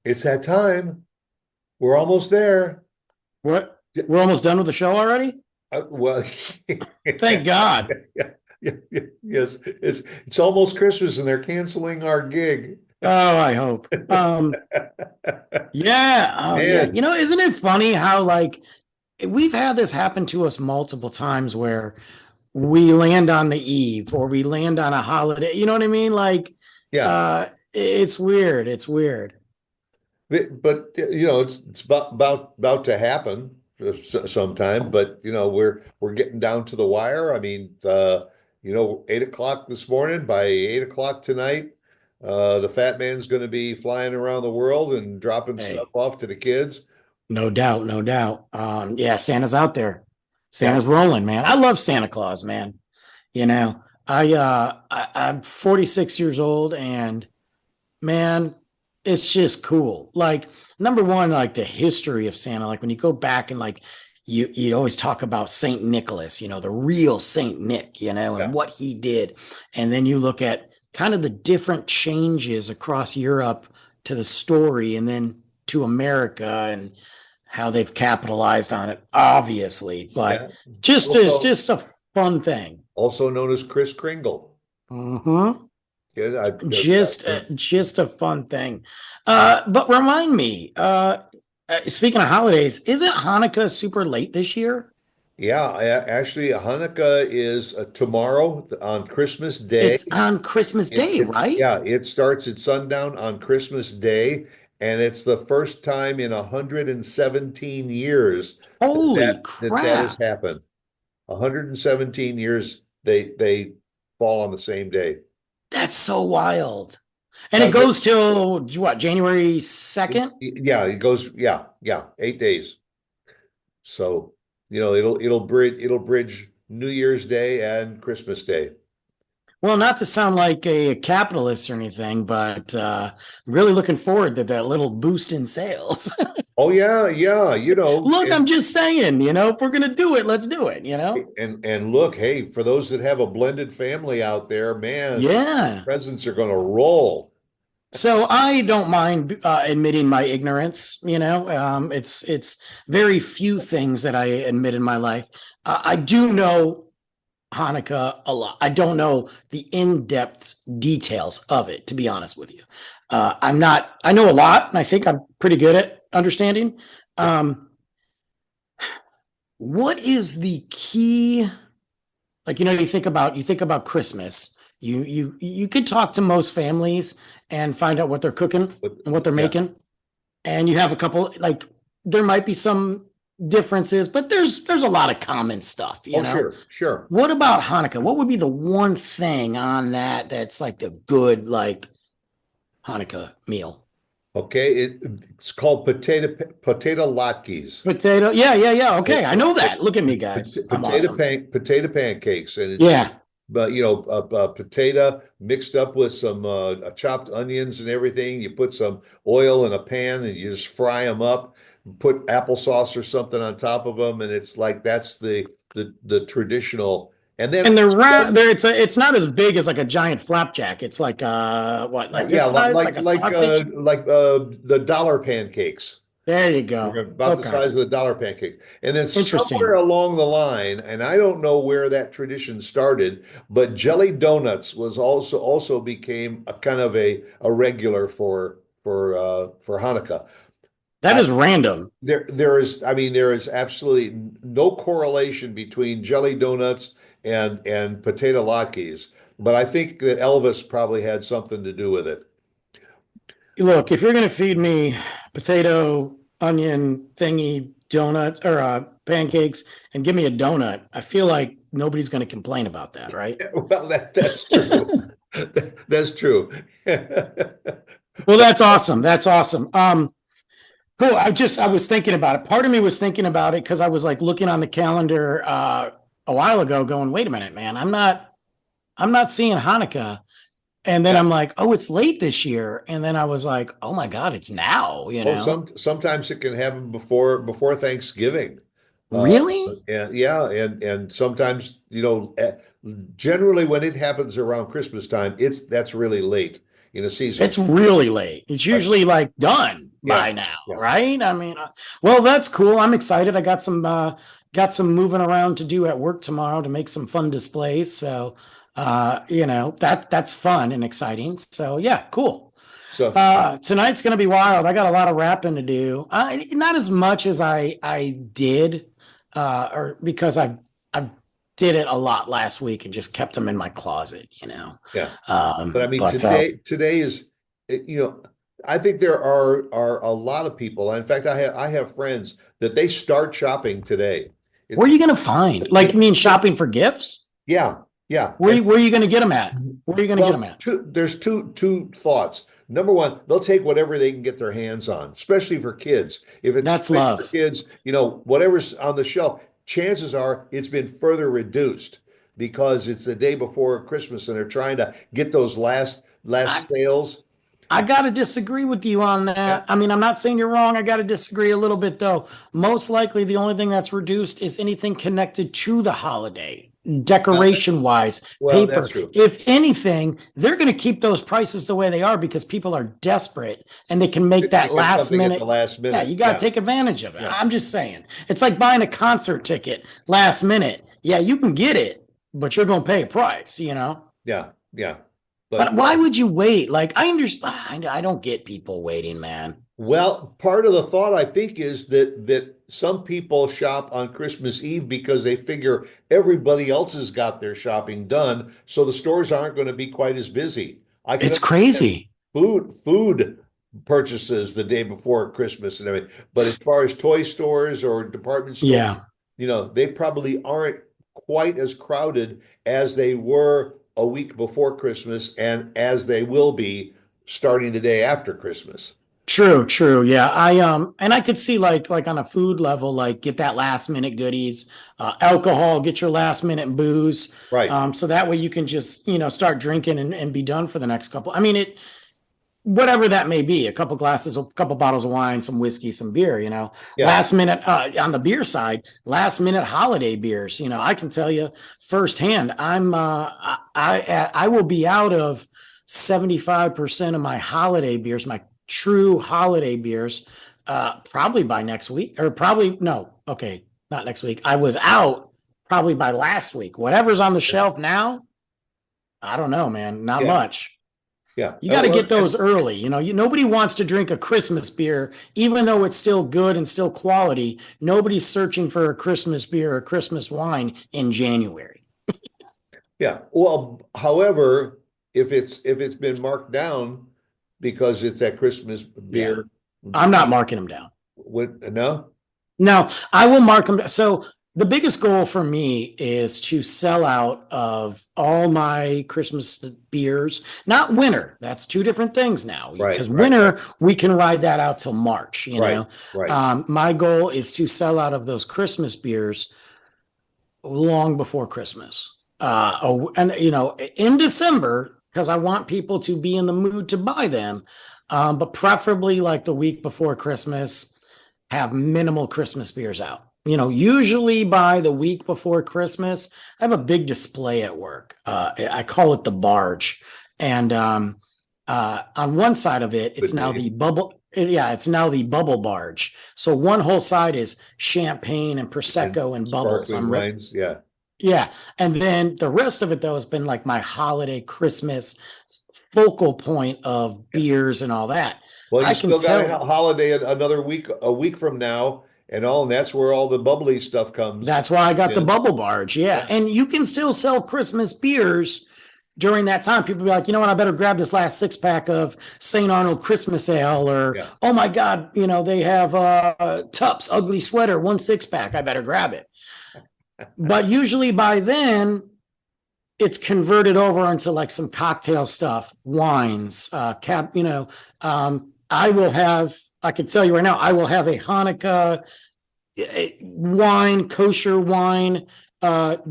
It's that time. We're almost there. What? Yeah, We're almost done with the show already? well, Thank God. yes, it's almost Christmas and they're canceling our gig. Oh, I hope. Yeah. Oh, yeah. Man, Isn't it funny how like we've had this happen to us multiple times where we land on the eve or we land on a holiday. You know what I mean? Like, yeah. it's weird. It's weird. But it's about to happen sometime. But we're getting down to the wire. I mean, 8 o'clock this morning. By 8 o'clock tonight, the fat man's going to be flying around the world and dropping stuff Hey, off to the kids. no doubt, no doubt. Yeah, Santa's out there. Yeah, Santa's rolling, man. I love Santa Claus, man. I'm 46 years old and man, it's just cool. Like number one, like the history of Santa. Like when you go back and like you always talk about Saint Nicholas, the real Saint Nick, yeah, and what he did. And then you look at kind of the different changes across Europe to the story and then to America and how they've capitalized on it, obviously. But yeah. just it's Also, just a fun thing. also known as Chris Kringle. Mm-hmm. Yeah, Just a fun thing. But remind me, speaking of holidays, isn't Hanukkah super late this year? yeah. Actually, Hanukkah is tomorrow on Christmas Day. It's on Christmas Day, right? Yeah, it starts at sundown on Christmas Day, and it's the first time in 117 years Holy that has crap. happened. 117 years they fall on the same day. That's so wild. And Now, it goes till what, January 2nd? yeah, it goes, yeah, 8 days. So, it'll bridge New Year's Day and Christmas Day. Well, not to sound like a capitalist or anything, but I'm really looking forward to that little boost in sales. Oh yeah, yeah, Look, I'm just saying, if we're going to do it, let's do it. and look, hey, for those that have a blended family out there, man, Yeah. presents are gonna roll. So I don't mind admitting my ignorance. It's very few things that I admit in my life. I do know Hanukkah a lot. I don't know the in-depth details of it, to be honest with you. I'm not. I know a lot, and I think I'm pretty good at understanding. Yeah. Um, what is the key? Like you think about Christmas. You could talk to most families and find out what they're cooking But and what they're yeah. making, and you have a couple like there might be some differences, but there's a lot of common stuff. Oh, sure, sure. What about Hanukkah? What would be the one thing on that's like the good like Hanukkah meal? Okay, it's called potato latkes. Potato. Yeah, yeah, yeah. Okay, It, I it, know it, that. Look at me, guys. I'm awesome. potato pancakes, and it's Yeah. but potato mixed up with some chopped onions and everything. You put some oil in a pan and you just fry them up. Put applesauce or something on top of them, and it's like that's the traditional. And then And they're round. There, it's not as big as like a giant flapjack. It's like what, like yeah, this size, like a sausage. the dollar pancakes. There you They're go. about the Okay, size of the dollar pancake. And then somewhere interesting. along the line, and I don't know where that tradition started, but jelly donuts was also became a kind of a regular for Hanukkah. That I, is random. there is absolutely no correlation between jelly donuts and potato latkes, but I think that Elvis probably had something to do with it. Look, if you're gonna feed me potato, onion thingy, donut or pancakes, and give me a donut, I feel like nobody's gonna complain about that, right? Well, that's true. That's true. Well, that's awesome. That's awesome. Cool. I was thinking about it. Part of me was thinking about it because I was like looking on the calendar a while ago, going, "Wait a minute, man! I'm not seeing Hanukkah." And then Yeah. I'm like, "Oh, it's late this year." And then I was like, "Oh my God, it's now!" Oh, sometimes it can happen before Thanksgiving. Uh, Really? and yeah, and sometimes, generally when it happens around Christmas time, that's really late in the season. It's really late. It's But usually like done. by Yeah, now, yeah. right? I mean, well, that's cool. I'm excited. I got some moving around to do at work tomorrow to make some fun displays. So, that's fun and exciting. So, yeah, cool. So, Tonight's going to be wild. I got a lot of wrapping to do. Not as much as I did, or because I did it a lot last week and just kept them in my closet. yeah. But I mean, But today is, I think there are a lot of people. In fact, I have friends that they start shopping today. where are It, you going to find? Like, you mean shopping for gifts? yeah, yeah. Where are you going to get them at? Where are you going to get them Well, at? there's two thoughts. Number one, they'll take whatever they can get their hands on, especially for kids. If it's That's toys for love. kids, whatever's on the shelf, chances are it's been further reduced because it's the day before Christmas and they're trying to get those last I, sales. I got to disagree with you on Yeah, that. I mean, I'm not saying you're wrong. I got to disagree a little bit, though. Most likely, the only thing that's reduced is anything connected to the holiday, decoration wise, well, paper. that's true. If anything, they're going to keep those prices the way they are because people are desperate and they can make They that get last something at minute. the last Yeah, minute. you got to Yeah, take advantage of it. yeah, I'm just saying. It's like buying a concert ticket last minute. Yeah, you can get it, but you're going to pay a price. yeah, yeah. But But why would you wait? Like, I understand. I don't get people waiting, man. well, part of the thought I think is that some people shop on Christmas Eve because they figure everybody else has got their shopping done, so the stores aren't going to be quite as busy. I can It's understand crazy. food purchases the day before Christmas and everything, but as far as toy stores or department stores, Yeah. they probably aren't quite as crowded as they were a week before Christmas and as they will be starting the day after Christmas. True, true. Yeah. And I could see like on a food level, like get that last minute goodies, alcohol, get your last minute booze. Right. So that way you can just, start drinking and be done for the next couple. I mean, whatever that may be, a couple glasses, a couple bottles of wine, some whiskey, some beer, Yeah. last minute, on the beer side, last minute holiday beers. I can tell you firsthand, I will be out of 75% of my holiday beers, my true holiday beers, probably by next week, or probably, no, okay, not next week. I was out probably by last week. Whatever's on the shelf now, I don't know, man, not Yeah. much. Yeah. You got to get And those early. Nobody wants to drink a Christmas beer, even though it's still good and still quality. Nobody's searching for a Christmas beer or Christmas wine in January. yeah. Well, however, if it's been marked down because it's that Christmas beer, I'm not marking them down. no? No, I will mark them. So the biggest goal for me is to sell out of all my Christmas beers, not winter. That's two different things now. Right, Because right, winter, we can ride that out till March, Right, right. My goal is to sell out of those Christmas beers long before Christmas. And in December, because I want people to be in the mood to buy them. But preferably like the week before Christmas, have minimal Christmas beers out. Usually by the week before Christmas, I have a big display at work. I call it the barge. And on one side of it, it's Good now name. the bubble. Yeah, it's now the bubble barge. So one whole side is champagne and prosecco and bubbles. Sparkling wines. Yeah. Yeah. And then the rest of it, though, has been like my holiday Christmas focal point of beers and all that. Well, you I can still got a tell holiday another week, a week from now, and that's where all the bubbly stuff comes. that's why I got the in. bubble barge. Yeah. And you can still sell Christmas beers during that time. People be like, you know what? I better grab this last 6-pack of St. Arnold Christmas Ale, or, Yeah. oh my God, they have Tup's Ugly Sweater, 1 6-pack. I better grab it. But usually by then, it's converted over into like some cocktail stuff, wines, I can tell you right now, I will have a Hanukkah wine, kosher wine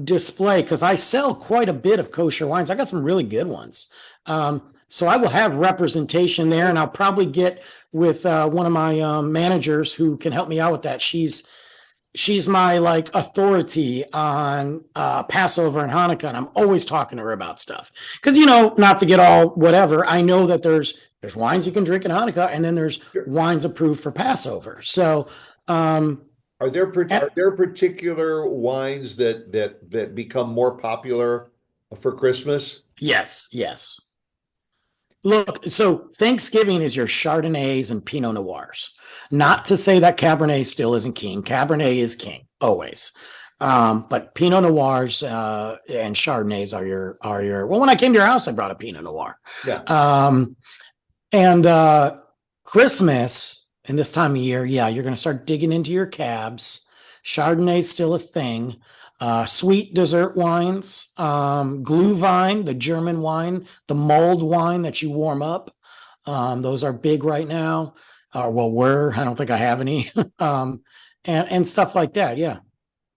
display, because I sell quite a bit of kosher wines. I got some really good ones. So I will have representation there, and I'll probably get with one of my managers who can help me out with that. She's she's my like authority on Passover and Hanukkah, and I'm always talking to her about stuff. Because not to get all whatever, I know that there's wines you can drink in Hanukkah, and then there's Sure. wines approved for Passover. So Are there particular wines that become more popular for Christmas? yes, yes. Look, so Thanksgiving is your Chardonnays and Pinot Noirs. Not to say that Cabernet still isn't king. Cabernet is king always. But Pinot Noirs and Chardonnays are your. Well, when I came to your house, I brought a Pinot Noir. Yeah. And Christmas and this time of year, yeah, you're going to start digging into your cabs. Chardonnay's still a thing. Sweet dessert wines, Glühwein, the German wine, the mulled wine that you warm up. Those are big right now. I don't think I have any. And stuff like that. Yeah.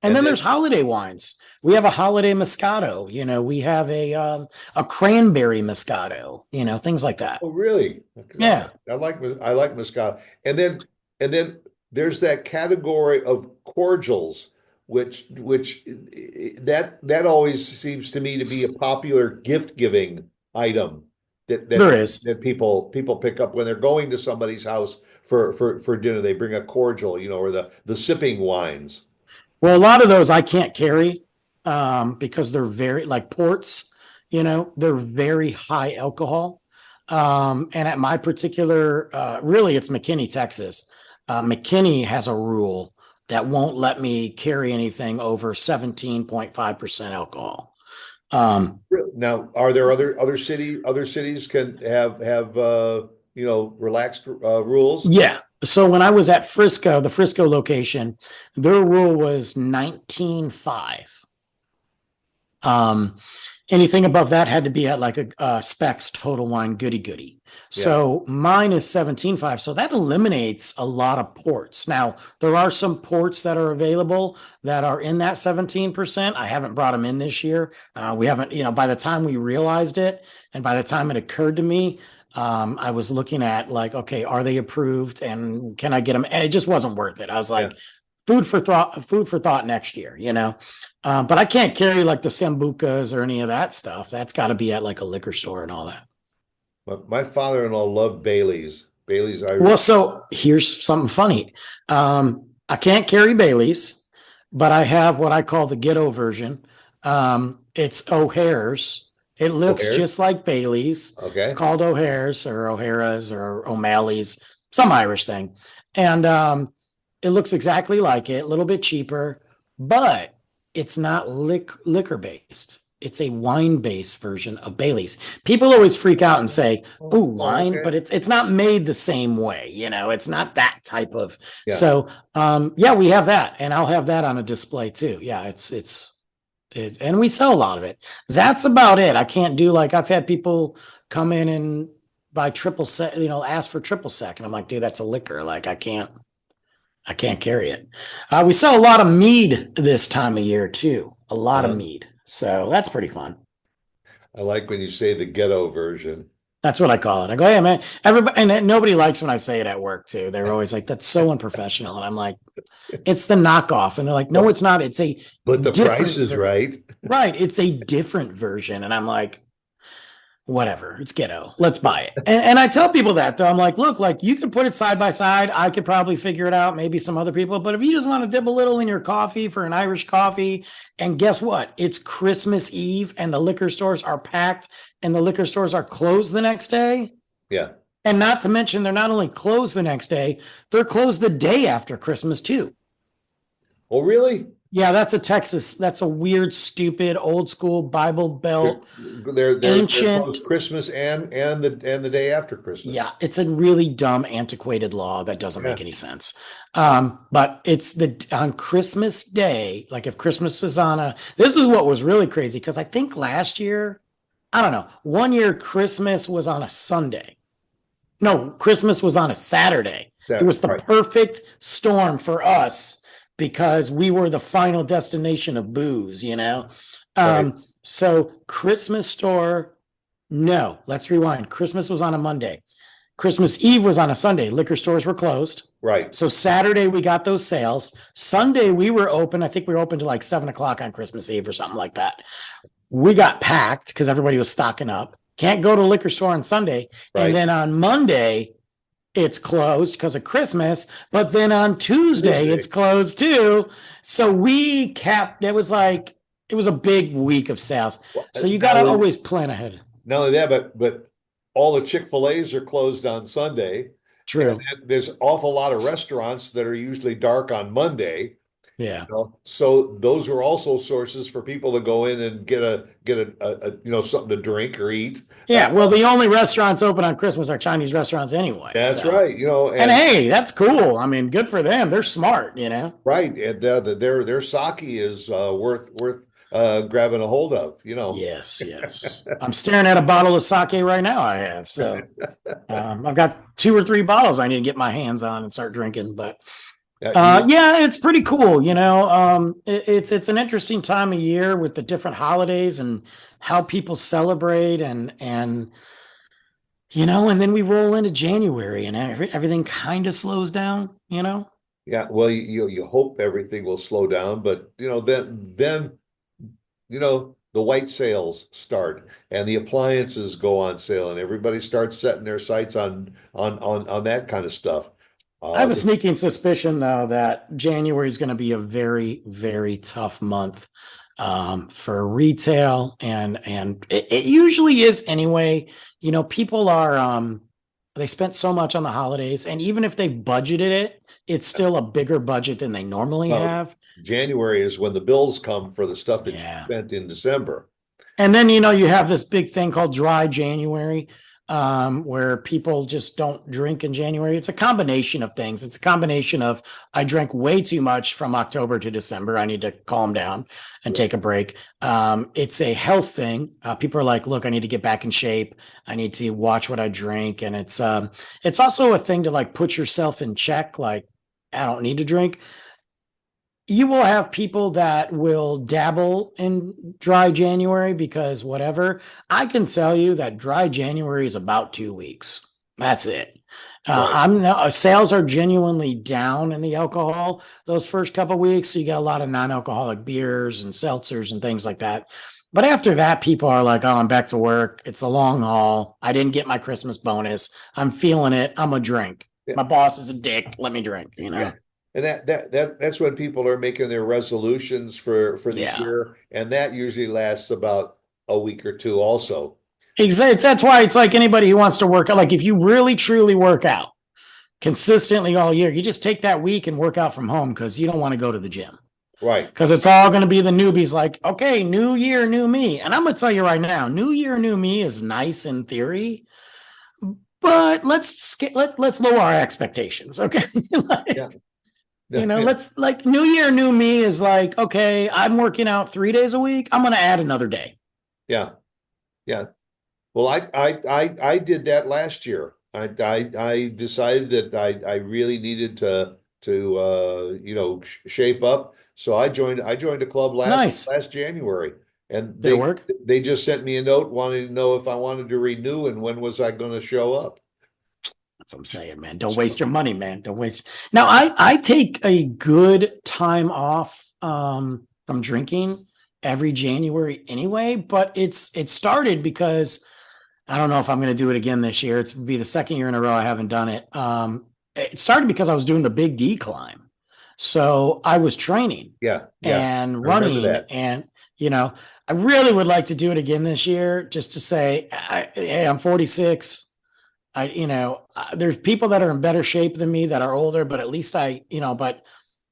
And then there's holiday wines. We have a holiday Moscato, we have a cranberry Moscato, things like that. Oh, really? Yeah. I like Moscato. And then there's that category of cordials, which that always seems to me to be a popular gift giving item There is. that people pick up when they're going to somebody's house for dinner. They bring a cordial, or the sipping wines. Well, a lot of those I can't carry because they're very like ports, they're very high alcohol. And at my particular, really, it's McKinney, Texas. McKinney has a rule that won't let me carry anything over 17.5% alcohol. Now, are there other cities can have relaxed rules? Yeah. So when I was at Frisco, the Frisco location, their rule was 19.5. Anything above that had to be at like a Specs Total Wine goody. So mine is 17.5. So that eliminates a lot of ports. Now, there are some ports that are available that are in that 17%. I haven't brought them in this year. We haven't, by the time we realized it and by the time it occurred to me, I was looking at like, okay, are they approved and can I get them? And it just wasn't worth it. I was like, food for thought next year, but I can't carry like the Sambucas or any of that stuff. That's got to be at like a liquor store and all that. My father-in-law loved Bailey's. Well, so here's something funny. I can't carry Bailey's, but I have what I call the ghetto version. It's O'Hare's. It looks just like Bailey's. Okay. It's called O'Hare's or O'Hara's or O'Malley's, some Irish thing. And it looks exactly like it, a little bit cheaper, but it's not liquor based. It's a wine based version of Bailey's. People always freak out and say, "Oh, wine," but it's not made the same way. It's not that type of. Yeah. So, we have that, and I'll have that on a display too. Yeah, and we sell a lot of it. That's about it. I can't do like I've had people come in and buy triple sec, ask for triple sec, and I'm like, dude, that's a liquor. Like I can't carry it. We sell a lot of mead this time of year too. A lot of mead. So that's pretty fun. I like when you say the ghetto version. That's what I call it. I go, hey man, everybody, and nobody likes when I say it at work too. They're always like, that's so unprofessional. And I'm like, it's the knockoff. And they're like, no, it's not. It's but the price is right. Right. It's a different version. And I'm like, whatever, it's ghetto. Let's buy it. And I tell people that though. I'm like, look, like you could put it side by side. I could probably figure it out. Maybe some other people, but if you just want to dip a little in your coffee for an Irish coffee, and guess what? It's Christmas Eve and the liquor stores are packed and the liquor stores are closed the next day. Yeah. And not to mention, they're not only closed the next day, they're closed the day after Christmas too. Oh, really? Yeah, that's a weird, stupid, old school Bible Belt. They're closed Christmas and the day after Christmas. Yeah, it's a really dumb, antiquated law that doesn't make any sense. But it's on Christmas Day, like if Christmas is this is what was really crazy, because I think last year, I don't know, one year Christmas was on a Sunday. No, Christmas was on a Saturday. It was the perfect storm for us, because we were the final destination of booze, So Christmas store, no, let's rewind. Christmas was on a Monday. Christmas Eve was on a Sunday. Liquor stores were closed. Right. So Saturday we got those sales. Sunday we were open. I think we were open to like 7 o'clock on Christmas Eve or something like that. We got packed because everybody was stocking up. Can't go to a liquor store on Sunday. Right. And then on Monday, it's closed because of Christmas. But then on Tuesday, it's closed too. So we kept, it was a big week of sales. So you got to always plan ahead. Not only that, but all the Chick-fil-A's are closed on Sunday. True. And there's an awful lot of restaurants that are usually dark on Monday. Yeah. So those are also sources for people to go in and get a something to drink or eat. Yeah. Well, the only restaurants open on Christmas are Chinese restaurants anyway. That's right. And hey, that's cool. I mean, good for them. They're smart, Right. And their sake is worth grabbing a hold of, Yes. I'm staring at a bottle of sake right now. I have. So I've got 2 or 3 bottles I need to get my hands on and start drinking, but yeah, it's pretty cool. It's an interesting time of year with the different holidays and how people celebrate and then we roll into January and everything kind of slows down, Yeah. Well, you hope everything will slow down, but then the white sales start and the appliances go on sale and everybody starts setting their sights on that kind of stuff. I have a sneaking suspicion, though, that January is going to be a very, very tough month for retail, and it usually is anyway. People are they spent so much on the holidays, and even if they budgeted it, it's still a bigger budget than they normally have. January is when the bills come for the stuff that you spent in December. And then, you have this big thing called dry January, where people just don't drink in January. It's a combination of things. It's a combination of I drank way too much from October to December. I need to calm down and take a break. It's a health thing. People are like, look, I need to get back in shape. I need to watch what I drink. And it's also a thing to like put yourself in check. Like, I don't need to drink. You will have people that will dabble in dry January because whatever. I can tell you that dry January is about 2 weeks. That's it. Sales are genuinely down in the alcohol those first couple of weeks. So you get a lot of non-alcoholic beers and seltzers and things like that. But after that, people are like, oh, I'm back to work. It's a long haul. I didn't get my Christmas bonus. I'm feeling it. I'm a drink. Yeah. My boss is a dick. Let me drink, Yeah. And that's when people are making their resolutions for the year, and that usually lasts about a week or two also. Exactly. That's why it's like anybody who wants to work out, like if you really truly work out consistently all year, you just take that week and work out from home because you don't want to go to the gym. Right. Because it's all going to be the newbies like, okay, new year, new me. And I'm going to tell you right now, new year, new me is nice in theory, but let's lower our expectations. Okay. Let's like new year, new me is like, okay, I'm working out 3 days a week. I'm going to add another day. Yeah. Well, I did that last year. I decided that I really needed to shape up. So I joined a club last January, and they just sent me a note wanting to know if I wanted to renew and when was I going to show up. That's what I'm saying, man. Don't waste your money, man. Don't waste. Now, I take a good time off from drinking every January anyway, but it started because I don't know if I'm going to do it again this year. It's be the second year in a row I haven't done it. It started because I was doing the Big D climb. So I was training and running, and I really would like to do it again this year just to say, hey, I'm 46. There's people that are in better shape than me that are older, but at least but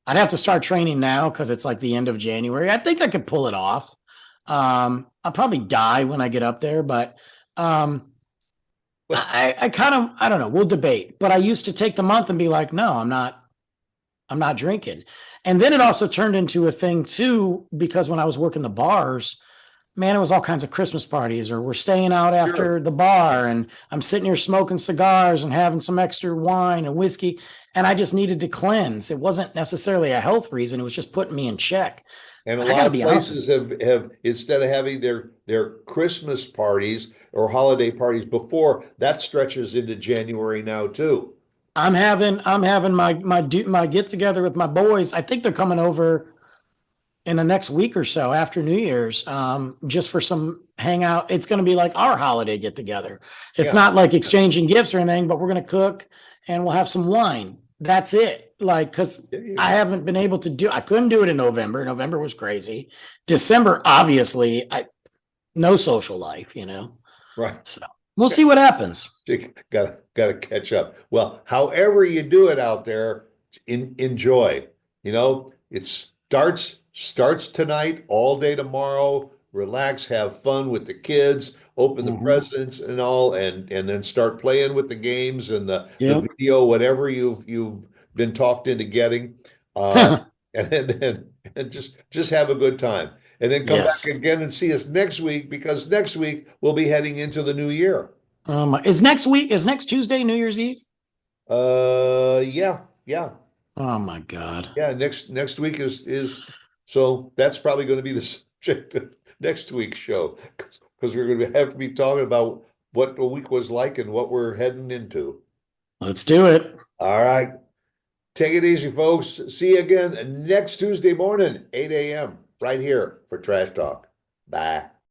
I'd have to start training now because it's like the end of January. I think I could pull it off. I'll probably die when I get up there, but I don't know. We'll debate. But I used to take the month and be like, no, I'm not drinking. And then it also turned into a thing too, because when I was working the bars, man, it was all kinds of Christmas parties, or we're staying out after the bar and I'm sitting here smoking cigars and having some extra wine and whiskey. And I just needed to cleanse. It wasn't necessarily a health reason. It was just putting me in check. And a I lot gotta of be honest with places have instead of having their Christmas parties or holiday parties before, that stretches into January now too. I'm having my get together with my boys. I think they're coming over in the next week or so after New Year's, just for some hangout. It's going to be like our holiday get together. It's Yeah. not like exchanging gifts or anything, but we're going to cook and we'll have some wine. That's it. Like, because There you I go. haven't been able to I couldn't do it in November. November was crazy. December, obviously, no social life, Right. So we'll see what happens. Gotta catch up. Well, however you do it out there, enjoy. It starts tonight, all day tomorrow. Relax, have fun with the kids, open the Mhm. presents and all, and then start playing with the games and the Yep. video, whatever you've been talked into getting. Uh, and just have a good time. And then come back Yes. again and see us next week because next week we'll be heading into the new year. Is next Tuesday New Year's Eve? Yeah, yeah, Oh my God. yeah. Next week is so that's probably going to be the subject of next week's show because we're going to have to be talking about what the week was like and what we're heading into. Let's do it. All right, take it easy, folks. See you again next Tuesday morning, 8 a.m. right here for Trash Talk. Bye.